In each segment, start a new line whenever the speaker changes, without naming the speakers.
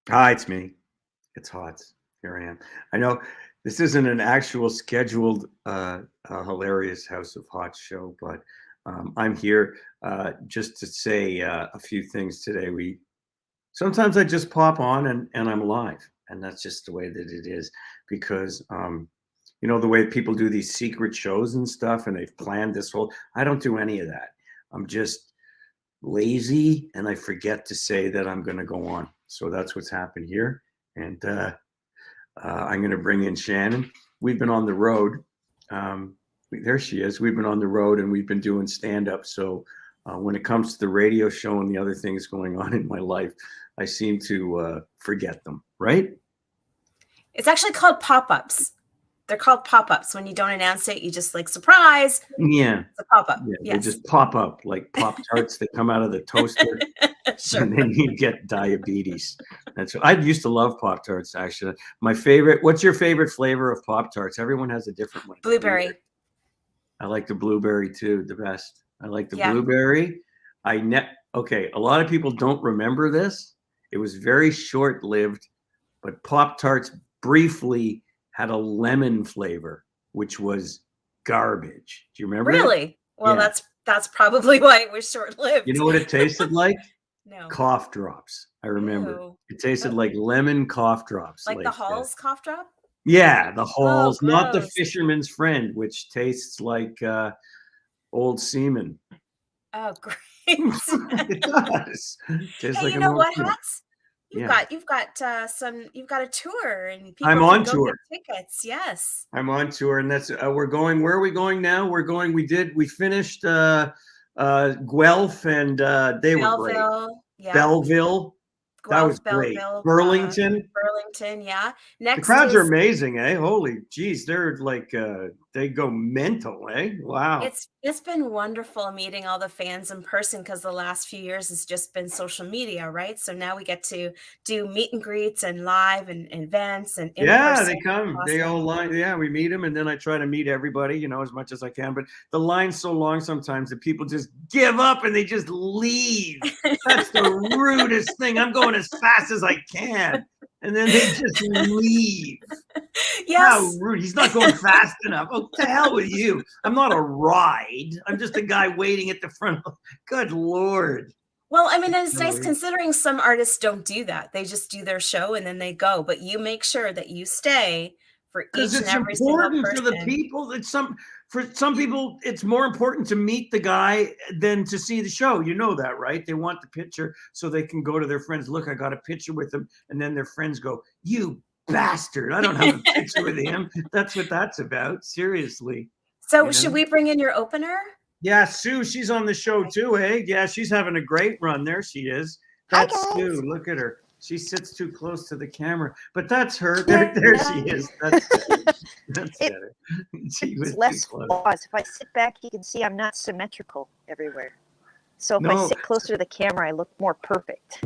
Hi, it's me. It's Hotz. Here I am. I know this isn't an actual scheduled hilarious House of Hotz show, but I'm here just to say a few things today. Sometimes I just pop on and I'm live, and that's just the way that it is because the way people do these secret shows and stuff, and they've planned this whole. I don't do any of that. I'm just lazy, and I forget to say that I'm going to go on. So that's what's happened here. And I'm going to bring in Shannon. We've been on the road. There she is. We've been on the road and we've been doing stand-up. So when it comes to the radio show and the other things going on in my life, I seem to forget them, right?
It's actually called pop-ups. They're called pop-ups. When you don't announce it, you just like, surprise.
Yeah.
It's a pop-up.
Yeah,
yes.
They just pop up like Pop-Tarts that come out of the toaster.
Sure.
And then you get diabetes. That's I used to love Pop-Tarts, actually. My favorite, what's your favorite flavor of Pop-Tarts? Everyone has a different one.
Blueberry.
I like the blueberry too, the best. I like the blueberry. Okay, a lot of people don't remember this. It was very short-lived, but Pop-Tarts briefly had a lemon flavor, which was garbage. Do you remember
Really?
it?
Well,
Yeah.
That's probably why it was short-lived.
You know what it tasted like?
No.
Cough drops. I remember.
Ew.
It tasted like lemon cough drops.
Like the Hall's cough drop?
Yeah, the Halls, not the
gross.
Fisherman's Friend, which tastes like old semen.
Oh, great.
It does. Tastes
Hey,
like
you know
an
what,
old semen.
Hotz? You've got a tour and people
I'm
can
on
go
tour.
get tickets. Yes.
I'm on tour, and that's we're going. Where are we going now? We finished Guelph, and they were great.
Belleville. Yeah.
Belleville. That was great.
Belleville,
Burlington.
yeah.
The
Next
crowds are
is
amazing, eh? Holy geez, they're like they go mental, eh? Wow.
it's been wonderful meeting all the fans in person because the last few years has just been social media, right? So now we get to do meet and greets and live and events and in person.
They come.
Awesome.
They all line. Yeah, we meet them, and then I try to meet everybody, as much as I can. But the line's so long sometimes that people just give up and they just leave. That's the rudest thing. I'm going as fast as I can, and then they just leave.
Yes.
How rude. He's not going fast enough. Oh, to hell with you. I'm not a ride. I'm just a guy waiting at the front. Good Lord.
Well, I mean, it's nice considering some artists don't do that. They just do their show and then they go. But you make sure that you stay for each and every single person.
It's important for the people. For some people, it's more important to meet the guy than to see the show. You know that, right? They want the picture so they can go to their friends. Look, I got a picture with him. And then their friends go, you bastard. I don't have a picture with him. That's what that's about. Seriously.
So should we bring in your opener?
Yeah, Sue, she's on the show too, hey? Yeah, she's having a great run. There she is. That's Sue. Look at her. She sits too close to the camera, but that's her. There she is. That's better.
It's less flaws. If I sit back, you can see I'm not symmetrical everywhere. So if I sit closer to the camera, I look more perfect.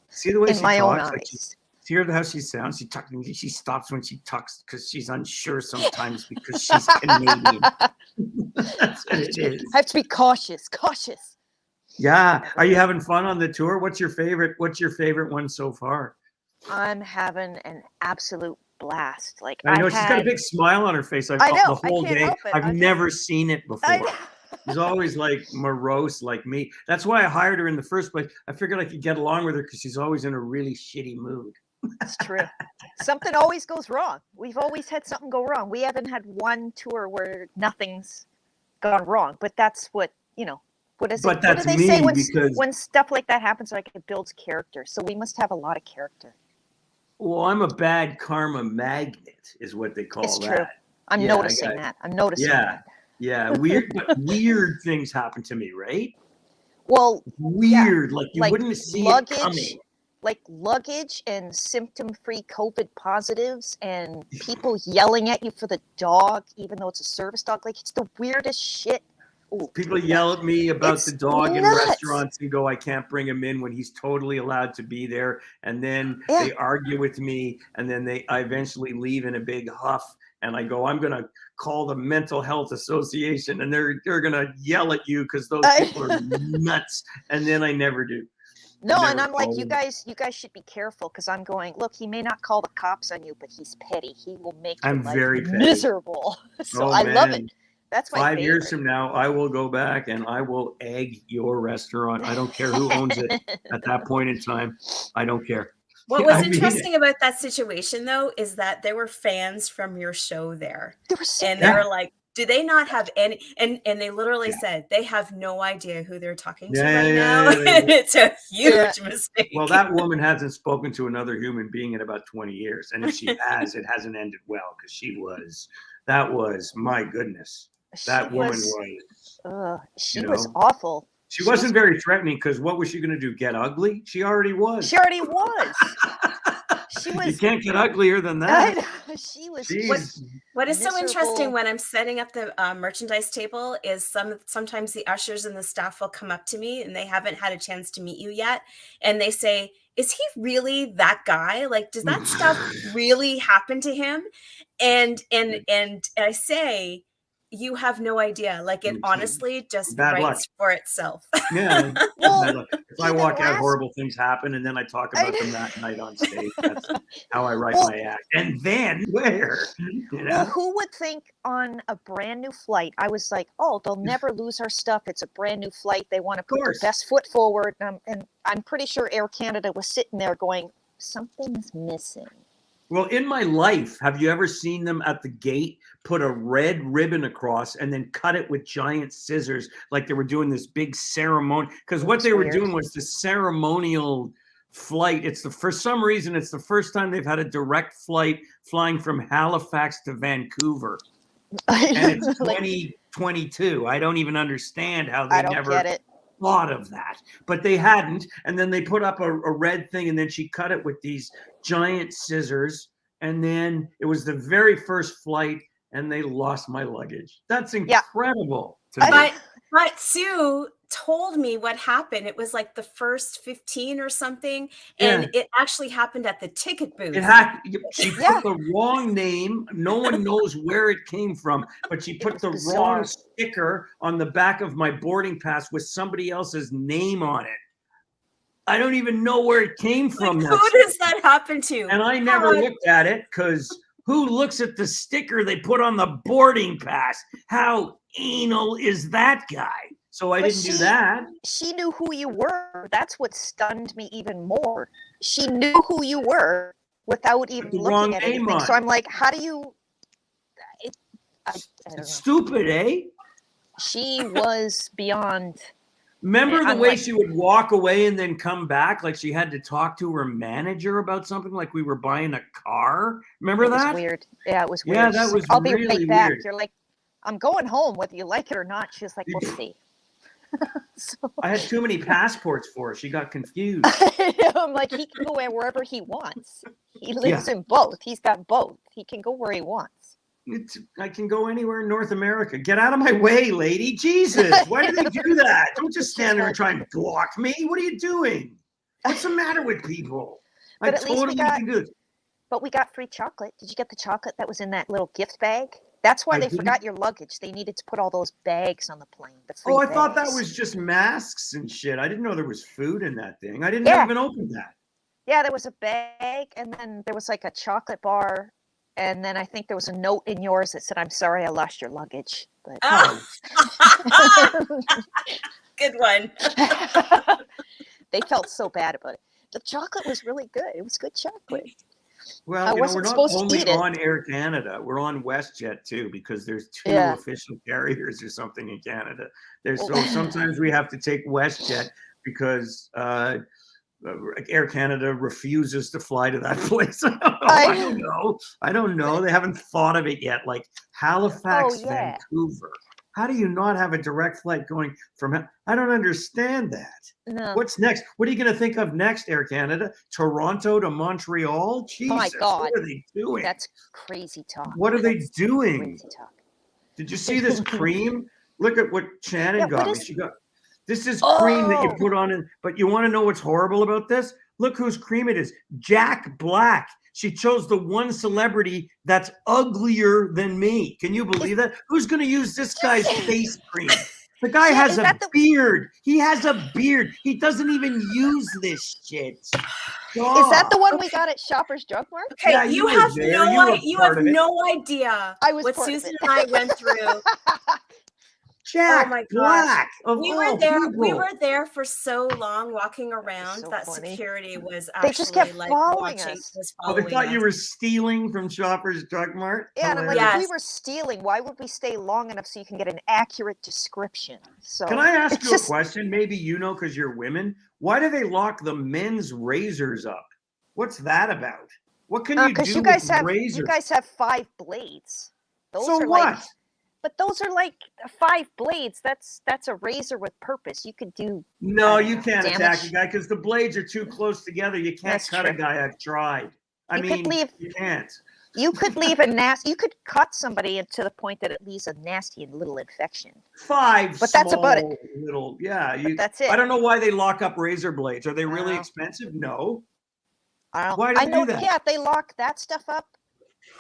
See the way
in my own eyes.
See how she sounds? She stops when she talks because she's unsure sometimes because she's Canadian. That's what it is.
I have to be cautious.
Yeah. Are you having fun on the tour? What's your favorite one so far?
I'm having an absolute blast. Like
I know she's got a big smile on her face.
I know
the whole day. I've never seen it before. She's always like morose like me. That's why I hired her in the first place. I figured I could get along with her because she's always in a really shitty mood.
It's true. Something always goes wrong. We've always had something go wrong. We haven't had one tour where nothing's gone wrong. But that's what, what is
but
it?
That's
what do they say
because
when stuff like that happens? Like it builds character. So we must have a lot of character.
Well, I'm a bad karma magnet, is what they call
It's
that.
true. I'm
Yeah, I
noticing
got-
that. I'm noticing
Yeah,
that.
yeah. Weird, but weird things happen to me, right?
Well, yeah,
Weird, like you
like
wouldn't see it
luggage,
coming.
like luggage and symptom-free COVID positives and people yelling at you for the dog, even though it's a service dog. Like it's the weirdest shit. Ooh,
People yell at me about
it's
the dog in
nuts.
restaurants and go, I can't bring him in when he's totally allowed to be there. And then
Yeah.
they argue with me, and then I eventually leave in a big huff. And I go, I'm gonna call the Mental Health Association, and they're gonna yell at you because those people are nuts. And then I never do.
No,
Never
and I'm like,
call
you
them.
guys should be careful because I'm going, look, he may not call the cops on you, but he's petty. He will make your
I'm
life
very petty.
miserable. So
Oh,
I love it.
man.
That's my
5 years
favorite.
from now, I will go back and I will egg your restaurant. I don't care who owns it at that point in time. I don't care.
What
Yeah,
was
I mean it.
interesting about that situation, though, is that there were fans from your show there,
There were so
and they
Yeah.
were like, "Do they not have any?" And they literally
Yeah.
said they have no idea who they're talking to
Yeah,
right
yeah,
now,
yeah,
and it's a huge mistake.
Well, that woman hasn't spoken to another human being in about 20 years. And if she has, it hasn't ended well because that was, my goodness. That woman was,
she
you
was
know,
awful.
she wasn't very threatening because what was she going to do? Get ugly? She already was.
She already was. She
You
was.
can't get uglier than that.
She was.
Jeez.
What is so interesting
miserable.
when I'm setting up the merchandise table is sometimes the ushers and the staff will come up to me and they haven't had a chance to meet you yet, and they say, "Is he really that guy? Like, does that stuff really happen to him?" And I say, "You have no idea. Like, it honestly just
Bad luck.
writes for itself."
Yeah.
Well,
if I walk out, horrible things happen, and then I talk about them that night on stage. That's how I write my act. And then where? You know?
Well, who would think on a brand new flight? I was like, oh, they'll never lose our stuff. It's a brand new flight. They want to put their best foot forward. And I'm pretty sure Air Canada was sitting there going, something's missing.
Well, in my life, have you ever seen them at the gate put a red ribbon across and then cut it with giant scissors like they were doing this big ceremony? Because what they were doing was the ceremonial flight. For some reason, it's the first time they've had a direct flight flying from Halifax to Vancouver. And it's 2022. I don't even understand how they never
get it.
thought of that, but they hadn't. And then they put up a red thing, and then she cut it with these giant scissors, and then it was the very first flight, and they lost my luggage. That's incredible to me.
But Sue told me what happened. It was like the first 15 or something, and it actually happened at the ticket booth.
She put the wrong name. No one knows where it came from, but she put the wrong sticker on the back of my boarding pass with somebody else's name on it. I don't even know where it came from.
Who does that happen to?
And I never looked at it because who looks at the sticker they put on the boarding pass? How anal is that guy? So I didn't do that.
She knew who you were. That's what stunned me even more. She knew who you were without even looking at anything. So I'm like, how do you? I don't know.
Stupid, eh?
She was beyond.
Remember the way she would walk away and then come back? Like she had to talk to her manager about something, like we were buying a car. Remember that?
It was weird. Yeah, it was weird.
Yeah, that was
I'll be
really
right back.
weird.
You're like, I'm going home whether you like it or not. She was like, we'll see.
I had too many passports for her. She got confused.
I'm like, he can go wherever he wants. He lives in both. He's got both. He can go where he wants.
I can go anywhere in North America. Get out of my way, lady. Jesus, why did you do that? Don't just stand there and try and block me. What are you doing? What's the matter with people?
But at least we got, but we got free chocolate. Did you get the chocolate that was in that little gift bag? That's why they forgot your luggage. They needed to put all those bags on the plane.
Oh, I thought that was just masks and shit. I didn't know there was food in that thing. I didn't even open that.
Yeah, there was a bag, and then there was like a chocolate bar, and then I think there was a note in yours that said, "I'm sorry, I lost your luggage." But
good one.
They felt so bad about it. The chocolate was really good. It was good chocolate.
Well, we're not only on Air Canada. We're on WestJet too, because there's two official carriers or something in Canada. So sometimes we have to take WestJet because Air Canada refuses to fly to that place. I don't know. I don't know. They haven't thought of it yet. Like Halifax, Vancouver. How do you not have a direct flight going from? I don't understand that.
No.
What's next? What are you going to think of next, Air Canada? Toronto to Montreal? Jesus,
my God.
What are they doing?
That's crazy talk.
What are they doing?
Crazy talk.
Did you see this cream? Look at what Shannon got me. She got this is cream that you put on in, but you want to know what's horrible about this? Look whose cream it is. Jack Black. She chose the one celebrity that's uglier than me. Can you believe that? Who's going to use this guy's face cream? The guy has a beard. He has a beard. He doesn't even use this shit. God.
Is that the one we got at Shoppers Drug Mart?
Okay,
Yeah,
you have no idea
I was
what Susan and I went through.
Jack
oh my
Black.
We were there for so long, walking around that security was actually
they just kept
like
following
watching.
us.
They thought you were stealing from Shoppers Drug Mart.
Yeah, and I'm like, if we were stealing, why would we stay long enough so you can get an accurate description? So
can I ask you a question? Maybe you know because you're women. Why do they lock the men's razors up? What's that about? What can you do
you guys
with
have
razors?
you guys have 5 blades. Those
so
are
what?
But those are like 5 blades. That's a razor with purpose. You could do.
No, you can't attack a guy because the blades are too close together. You can't cut a guy. I've tried. I mean, you can't.
You could leave a nasty. You could cut somebody to the point that it leaves a nasty and little infection.
5,
but that's about it.
Little, yeah.
That's it.
I don't know why they lock up razor blades. Are they really expensive? No.
Why do they do that? Yeah, they lock that stuff up.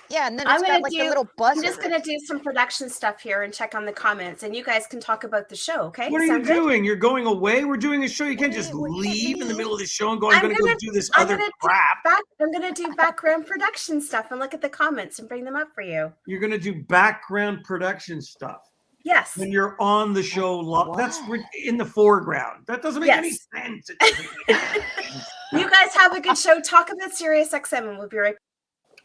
Yeah, and then it's got like a little buzzer.
I'm just going to do some production stuff here and check on the comments, and you guys can talk about the show, okay?
What are you doing? You're going away? We're doing a show. You can't just leave in the middle of the show and go, I'm going to go do this other crap.
I'm going to do background production stuff and look at the comments and bring them up for you.
You're going to do background production stuff?
Yes.
When you're on the show, that's in the foreground. That doesn't make any sense.
You guys have a good show. Talk about Sirius XM, and we'll be right back.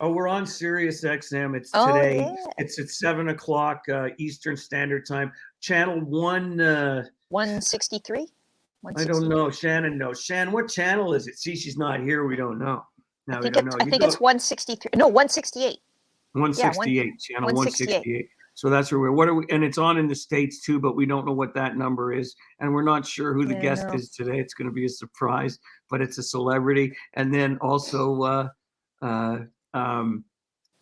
Oh, we're on Sirius XM. It's today.
Yeah.
It's at 7:00 Eastern Standard Time. Channel 163. I don't know. Shannon knows. Shan, what channel is it? See, she's not here. We don't know.
No, we don't know. I think it's 163. No, 168.
168. Channel 168. So that's where we're. What are we? And it's on in the States too, but we don't know what that number is, and we're not sure who the guest is today. It's going to be a surprise, but it's a celebrity. And then also.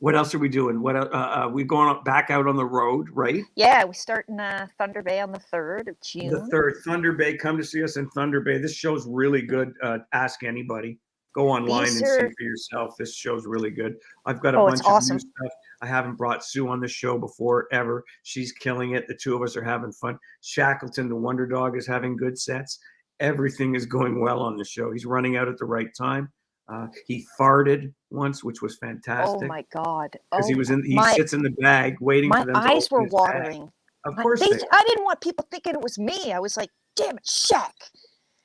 What else are we doing? We going back out on the road, right?
Yeah, we start in Thunder Bay on the 3rd of June.
The 3rd, Thunder Bay. Come to see us in Thunder Bay. This show's really good. Ask anybody. Go online and see for yourself. This show's really good. I've got a bunch of new stuff. I haven't brought Sue on the show before ever. She's killing it. The two of us are having fun. Shackleton, the Wonder Dog, is having good sets. Everything is going well on the show. He's running out at the right time. He farted once, which was fantastic.
Oh my God!
Because he sits in the bag waiting for them.
My eyes were watering.
Of course,
I didn't want people thinking it was me. I was like, "Damn it, Shaq!"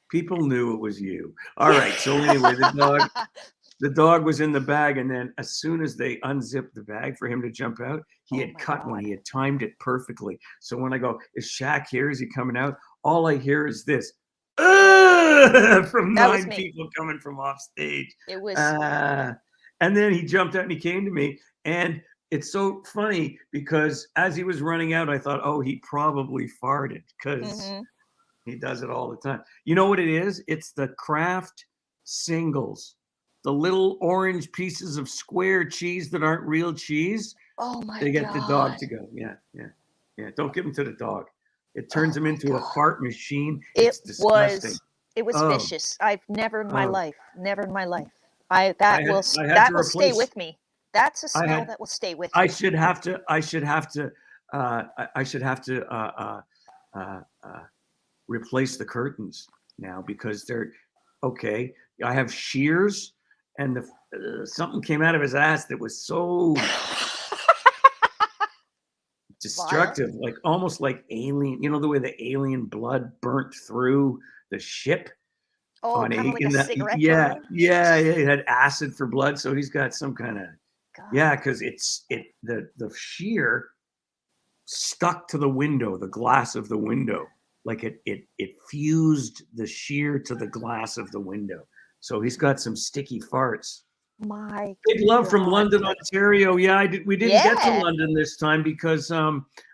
People knew it was you. All right. So anyway, the dog was in the bag, and then as soon as they unzipped the bag for him to jump out, he had cut one. He had timed it perfectly. So when I go, "Is Shaq here? Is he coming out?" All I hear is this. From 9 people coming from off stage.
It was
and then he jumped out and he came to me, and it's so funny because as he was running out, I thought, oh, he probably farted because he does it all the time. You know what it is? It's the Kraft singles, the little orange pieces of square cheese that aren't real cheese.
Oh my God.
They get the dog to go. Yeah. Don't give them to the dog. It turns him into a fart machine. It's disgusting.
It was vicious. I've never in my life. That will stay with me. That's a smell that will stay with me.
I should have to replace the curtains now because they're okay. I have shears, and something came out of his ass that was so destructive, like almost like alien. You know the way the alien blood burnt through the ship.
Oh, kind of like a cigarette.
Yeah. He had acid for blood, so he's got some kind of because the shear stuck to the window, the glass of the window, like it fused the shear to the glass of the window. So he's got some sticky farts.
My
Big love from
God.
London, Ontario. Yeah, we didn't get to
Yeah.
London this time because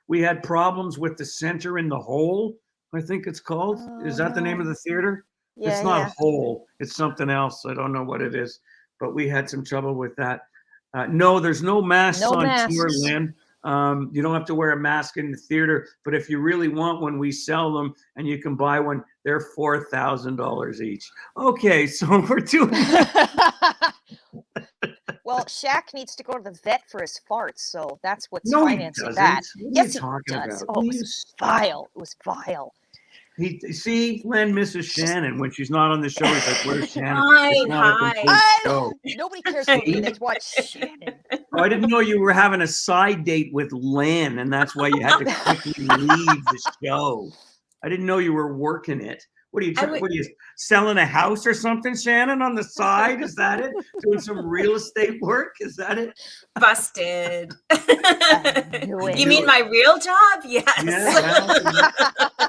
we had problems with the center in the hole, I think it's called. Is that the name of the theater?
Yeah,
It's not
yeah.
Hole. It's something else. I don't know what it is, but we had some trouble with that. No, there's no masks
No
on
masks.
tour, Lynn. You don't have to wear a mask in the theater, but if you really want one, we sell them, and you can buy one. They're $4,000 each. Okay, so we're doing that.
Well, Shaq needs to go to the vet for his farts, so that's what's
No, he
financing
doesn't.
that.
What are
Yes,
you
he
talking
does.
about?
Oh,
Will
it
you
was
stop?
vile. It was vile.
See, Len misses Shannon when she's not on the show. He's like, "Where's Shannon?" It's
Fine,
not a
hi.
complete show.
Nobody cares about me.
See?
They watch Shannon.
Oh, I didn't know you were having a side date with Len, and that's why you had to quickly leave the show. I didn't know you were working it. What are you? What are you selling a house or something, Shannon, on the side? Is that it? Doing some real estate work? Is that it?
Busted.
knew it.
You mean my real job? Yes.
Yeah.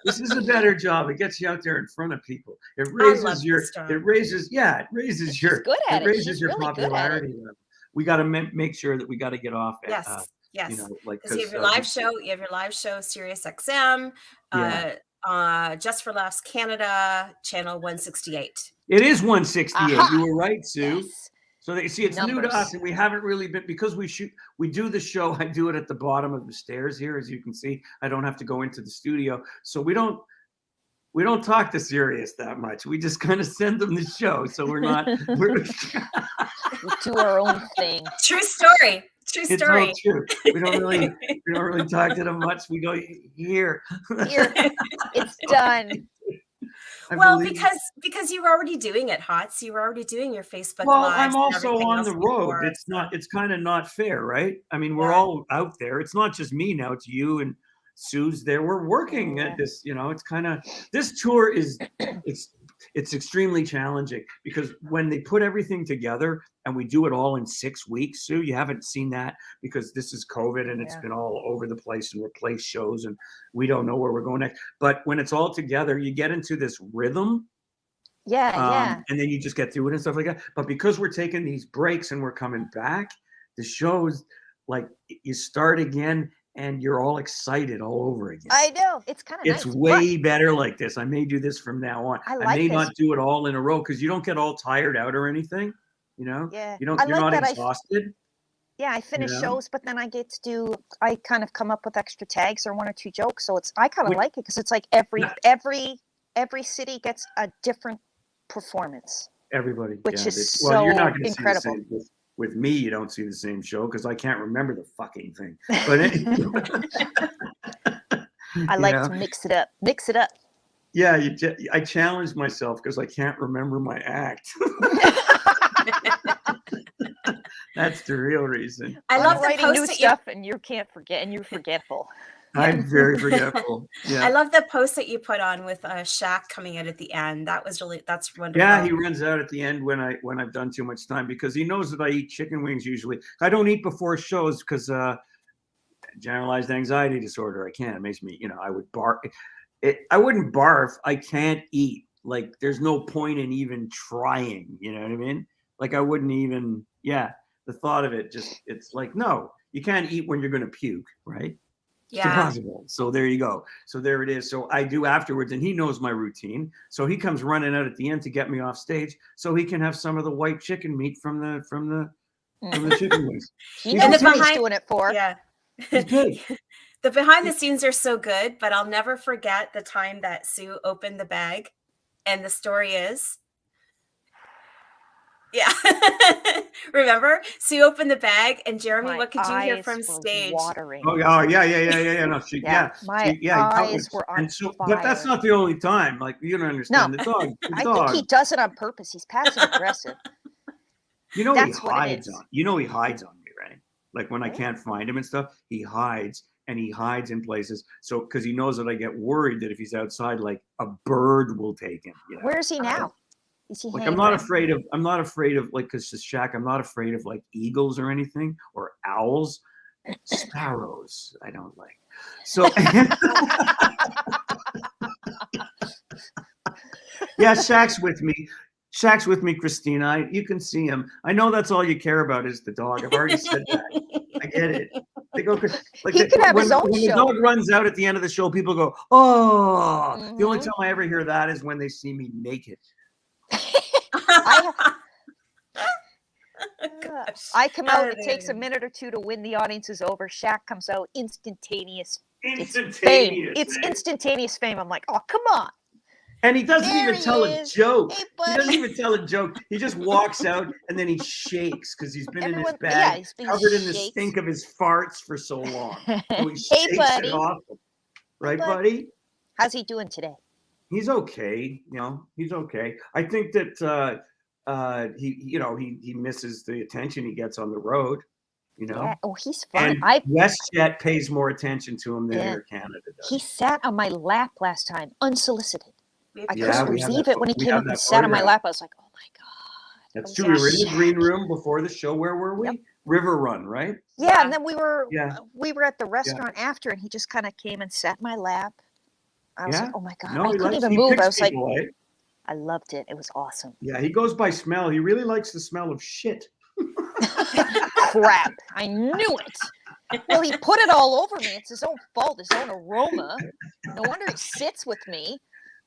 This is a better job. It gets you out there in front of people. It raises your. It raises. Yeah, it raises your.
She's good at
it
it.
raises
She's
your
really
popularity level. We got to make sure that we got to get off.
Yes. Yes.
You know, like
because you have your live show. You have your live show, Sirius XM. Just for Laughs Canada, channel 168.
It is 168.
Aha.
You were right, Sue.
Yes.
So they see it's new to us, and we haven't really been because we do the show. I do it at the bottom of the stairs here, as you can see. I don't have to go into the studio, so we don't talk to Sirius that much. We just kind of send them the show, so we
do our own thing.
True story. True story.
It's all true. We don't really talk to them much. We go here.
Here, it's done.
Well, because you were already doing it, Hotz. You were already doing your Facebook
Well,
Lives
I'm also
and
on the road.
before,
It's kind of not fair, right? I mean, we're all out there. It's not just me now. It's you and Sue's there. We're working at this. You know, it's kind of this tour is it's extremely challenging because when they put everything together and we do it all in 6 weeks, Sue, you haven't seen that because this is COVID and it's been all over the place and replaced shows and we don't know where we're going next. But when it's all together, you get into this rhythm. And then you just get through it and stuff like that. But because we're taking these breaks and we're coming back, the shows like you start again and you're all excited all over again.
I know. It's kind of
It's
nice,
way better like this. I may do this from now on.
I
may
like
not do it all in a row because you don't get all tired out or anything. You know?
Yeah.
You're not exhausted.
I finish shows, but then I get to I kind of come up with extra tags or one or two jokes. So I kind of like it because it's like every city gets a different performance.
Everybody.
Which is
so you're not
incredible.
See the same, with me, you don't see the same show because I can't remember the fucking thing. But anyway,
I like to mix it up. Mix it up.
Yeah, I challenged myself because I can't remember my act. That's the real reason.
I love the
writing
post
new
that
stuff, and you can't forget, and you're forgetful.
I'm very forgetful. Yeah.
I love the post that you put on with Shaq coming out at the end. That's wonderful.
Yeah, he runs out at the end when I've done too much time because he knows that I eat chicken wings usually. I don't eat before shows because generalized anxiety disorder. I can't. It makes me, I would barf. I wouldn't barf. I can't eat. Like there's no point in even trying. You know what I mean? Like I wouldn't even. Yeah, the thought of it it's like no, you can't eat when you're going to puke, right? It's impossible. So there you go. So there it is. So I do afterwards, and he knows my routine. So he comes running out at the end to get me off stage, so he can have some of the white chicken meat from the chicken wings.
He knows what he's doing it for.
Yeah.
He's good.
The behind the scenes are so good, but I'll never forget the time that Sue opened the bag, and the story is. Yeah. Remember? Sue opened the bag and Jeremy, what could you hear from stage?
Watering.
Oh yeah. No,
my eyes were on fire.
But that's not the only time. Like you don't understand the dog.
I think he does it on purpose. He's passive aggressive.
He hides on. He hides on me, right? Like when I can't find him and stuff, he hides in places. So because he knows that I get worried that if he's outside, like a bird will take him.
Where is he now?
Like I'm not afraid of like because it's Shaq. I'm not afraid of like eagles or anything or owls, sparrows. I don't like. So yeah, Shaq's with me. Shaq's with me, Christina. You can see him. I know that's all you care about is the dog. I've already said that. I get it. They go like
He could have his own
when the
show.
dog runs out at the end of the show, people go, "Oh!" The only
Mhm.
time I ever hear that is when they see me naked.
I come out. It
Oh,
takes a
man.
minute or two to win the audience is over. Shaq comes out, instantaneous. It's fame.
Instantaneous.
It's instantaneous fame. I'm like, oh, come on.
And he doesn't
There
even
he
tell a
is.
joke.
Hey,
He doesn't
buddy.
even tell a joke. He just walks out and then he shakes because he's been in his
Yeah,
bag,
he's been
covered in the
shakes.
stink of his farts for so long. So he
Hey,
shakes
buddy.
it off. Right,
bud.
buddy?
How's he doing today?
He's okay. You know, he's okay. I think that he misses the attention he gets on the road. You know,
Yeah. Oh, he's fun.
and WestJet pays more attention to him than
Yeah.
Air Canada does.
He sat on my lap last time, unsolicited. I
Yeah,
couldn't
we have
believe
that-
it when he
we
came
have
up and
that
sat on my
photograph.
lap. I was like, oh my god.
That's
Oh,
true. We were in the
Shaq.
green room before the show. Where were we?
Yep.
River Run, right?
Yeah,
Yeah.
and then we were at the restaurant after, and he just kind of came and sat in my lap. I was
Yeah.
like, oh my god,
No,
I
he
couldn't
likes.
even
He
move.
picks
I was like,
people, eh?
I loved it. It was awesome.
Yeah, he goes by smell. He really likes the smell of shit.
Crap, I knew it. Well, he put it all over me. It's his own fault, his own aroma. No wonder he sits with me.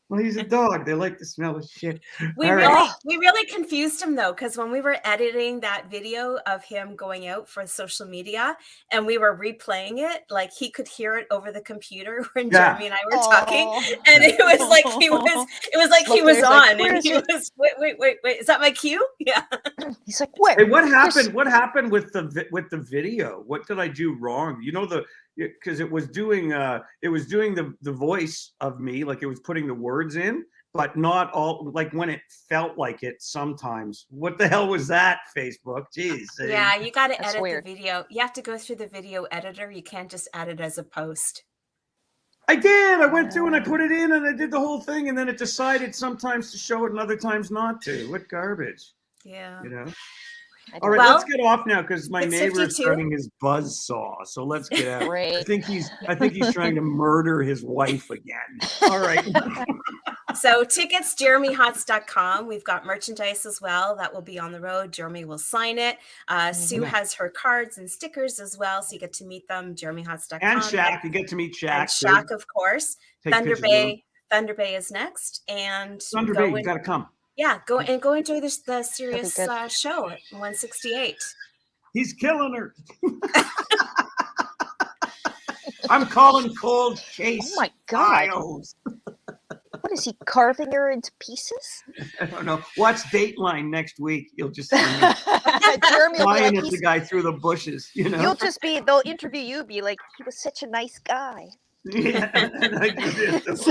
Well, he's a dog. They like the smell of shit.
We
All
really,
right.
we really confused him though, because when we were editing that video of him going out for social media, and we were replaying it, like he could hear it over the computer when
Yeah.
Jeremy and I were talking,
Oh.
and it was like he was
Look,
on,
where
and
is
he
it?
was wait, is that my cue? Yeah.
He's like, where?
Hey, what happened? What happened with the video? What did I do wrong? You know because it was doing the voice of me, like it was putting the words in, but not all, like when it felt like it sometimes. What the hell was that, Facebook? Jeez.
Yeah, you got to
That's
edit
weird.
the video. You have to go through the video editor. You can't just add it as a post.
I did. I went through and I put it in and I did the whole thing, and then it decided sometimes to show it and other times not to. What garbage,
Yeah.
you know?
I
All right,
Well,
let's get off now because my neighbor is
6:52.
starting his buzz saw. So let's get out. I
Great.
think he's trying to murder his wife again. All right.
So tickets, jeremyhotz.com. We've got merchandise as well that will be on the road. Jeremy will sign it. Sue has her cards and stickers as well, so you get to meet them. jeremyhotz.com.
And Shaq, you get to meet Shaq.
And Shaq, of course.
Take
Thunder
pictures with him.
Bay. Thunder Bay is next, and
Thunder
go
Bay,
and-
you got to come.
yeah, go enjoy the Sirius
good.
show at 168.
He's killing her. I'm calling cold case.
Oh my god.
files.
What is he carving her into pieces?
I don't know. Watch Dateline next week. You'll just see me
Jeremy will be
flying
like,
at the guy through the bushes. You know.
you'll just be, they'll interview you, be like, he was such a nice guy.
Yeah, and I do this.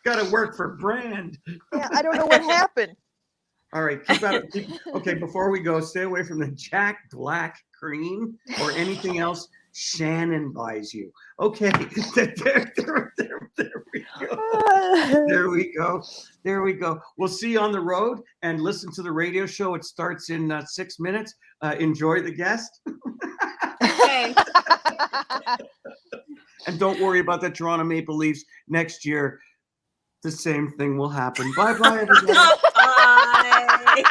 Got to work for brand.
Yeah, I don't know what happened.
All right, keep out. Okay, before we go, stay away from the Jack Black cream or anything else Shannon buys you. Okay, there we go. There we go. There we go. We'll see you on the road and listen to the radio show. It starts in 6 minutes. Enjoy the guest.
Okay.
And don't worry about the Toronto Maple Leafs next year. The same thing will happen. Bye-bye, everybody.
Bye.